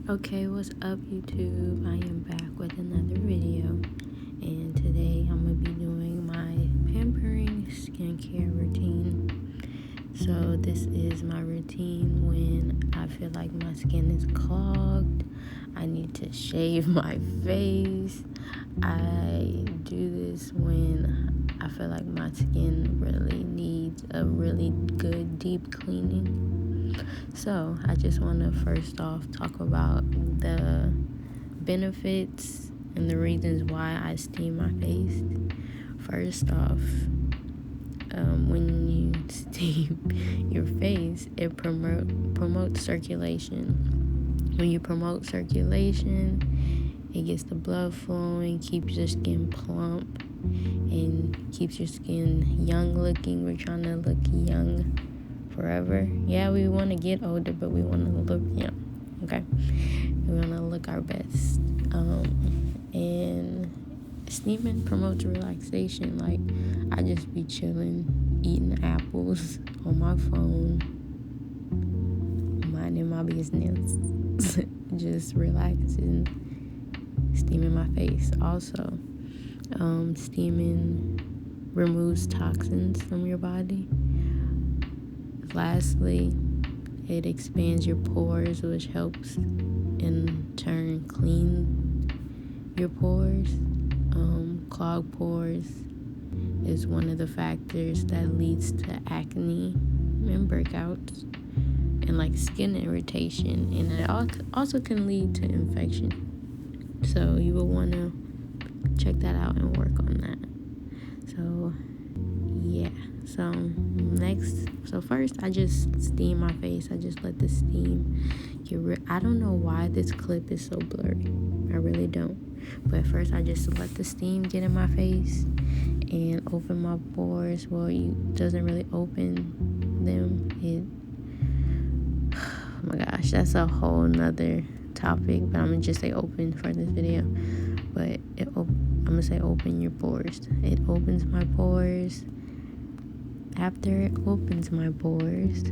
Okay, what's up YouTube? I am back with another video, and today I'm going to be doing my pampering skincare routine. So this is my routine when I feel like my skin is clogged, I need to shave my face. I do this when I feel like my skin really needs a really good deep cleaning. So I just want to first off talk about the benefits and the reasons why I steam my face. First off, when you steam your face, it promotes circulation. When you promote circulation, it gets the blood flowing, keeps your skin plump, and keeps your skin young looking. We're trying to look young forever. Yeah, we want to get older, but we want to look young. Okay, we want to look our best. And steaming promotes relaxation. Like, I just be chilling, eating apples on my phone, minding my business, just relaxing, steaming my face. Also, steaming removes toxins from your body. Lastly, it expands your pores, which helps in turn clean your pores. Clogged pores is one of the factors that leads to acne and breakouts and like skin irritation, and it also can lead to infection. So you will want to check that out and work on that. So yeah, so first I just steam my face. I just let the steam get I don't know why this clip is so blurry. I really don't. But at first I just let the steam get in my face and open my pores. Well, it doesn't really open them. Oh my gosh, that's a whole nother topic, but I'm gonna just say open for this video. But I'm gonna say open your pores. It opens my pores. After it opens my pores,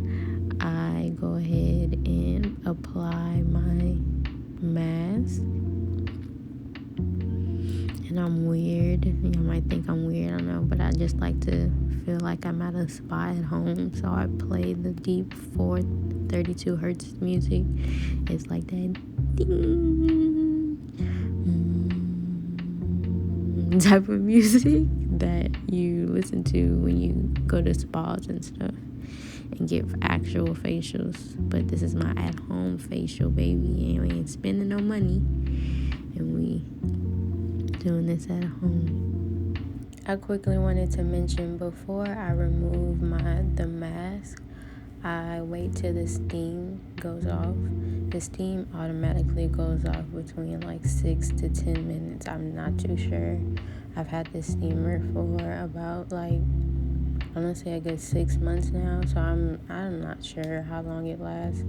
I go ahead and apply my mask. And I'm weird. You might think I'm weird, I don't know, but I just like to feel like I'm at a spa at home. So I play the deep 432 hertz music. It's like that ding type of music that you listen to when you go to spas and stuff and get actual facials. But this is my at-home facial, baby, and we ain't spending no money, and we doing this at home. I quickly wanted to mention, before I remove the mask, I wait till the steam goes off. The steam automatically goes off between like 6 to 10 minutes. I'm not too sure. I've had this steamer for about I'm gonna say a good 6 months now, so I'm not sure how long it lasts.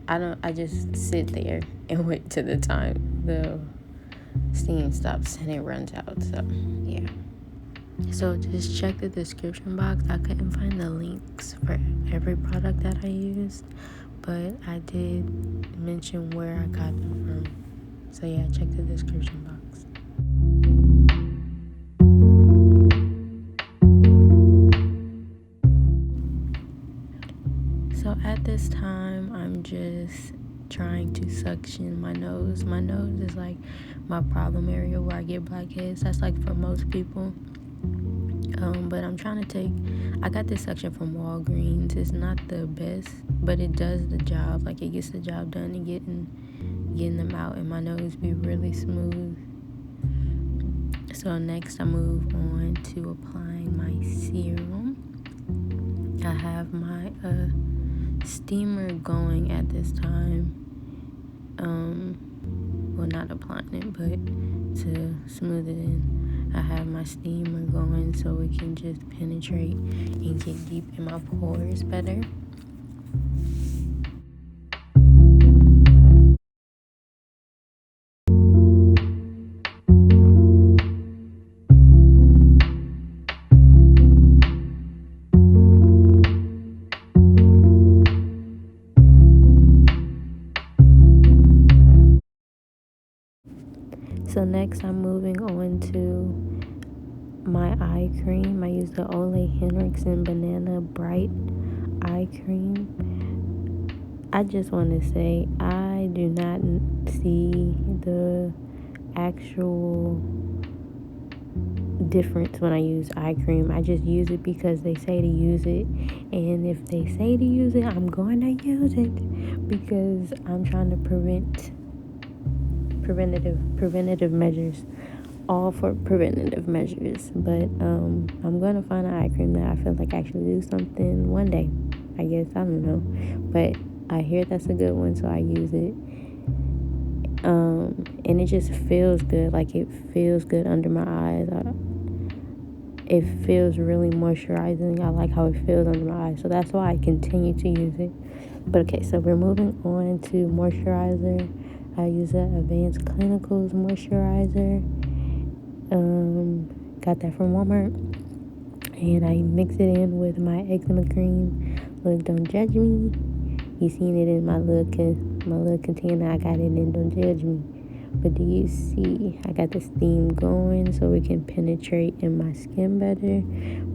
I just sit there and wait till the time the steam stops and it runs out. So yeah. So just check the description box. I couldn't find the links for every product that I used, but I did mention where I got them from. So yeah, check the description box. So at this time, I'm just trying to suction my nose. My nose is like my problem area where I get blackheads. That's like for most people. But I'm trying to I got this suction from Walgreens. It's not the best, but it does the job. Like, it gets the job done and getting them out, and my nose be really smooth. So next I move on to applying my serum. I have my steamer going at this time. Well, not applying it, but to smooth it in, I have my steamer going so it can just penetrate and get deep in my pores better. So next I'm moving on to my eye cream. I use the Olehenriksen Banana Bright Eye Cream. I just want to say I do not see the actual difference when I use eye cream. I just use it because they say to use it, and if they say to use it, I'm going to use it because I'm trying to preventative measures, all for preventative measures. But I'm gonna find an eye cream that I feel like actually do something one day, I guess. I don't know, but I hear that's a good one, so I use it. And it just feels good. Like, it feels good under my eyes. It feels really moisturizing. I like how it feels under my eyes, so that's why I continue to use it. But okay, so we're moving on to moisturizer. I use the Advanced Clinicals moisturizer. Got that from Walmart, and I mix it in with my eczema cream. Look, don't judge me. You seen it in my little container. I got it in. Don't judge me. But do you see? I got this theme going so we can penetrate in my skin better.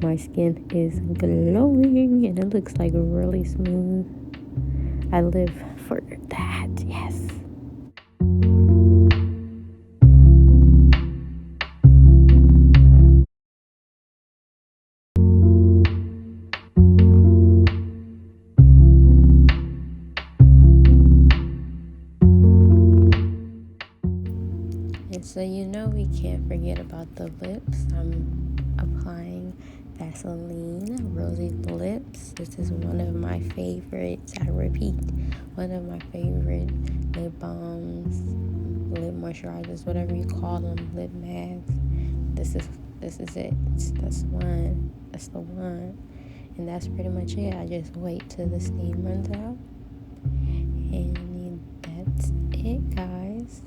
My skin is glowing and it looks like really smooth. I live for that. Yes. And so we can't forget about the lips. I'm applying Vaseline Rosy lips. This is one of my favorites. I repeat, one of my favorite lip balms, lip moisturizers, whatever you call them, lip masks. This is it. That's one. That's the one. And that's pretty much it. I just wait till the steam runs out. And that's it, guys.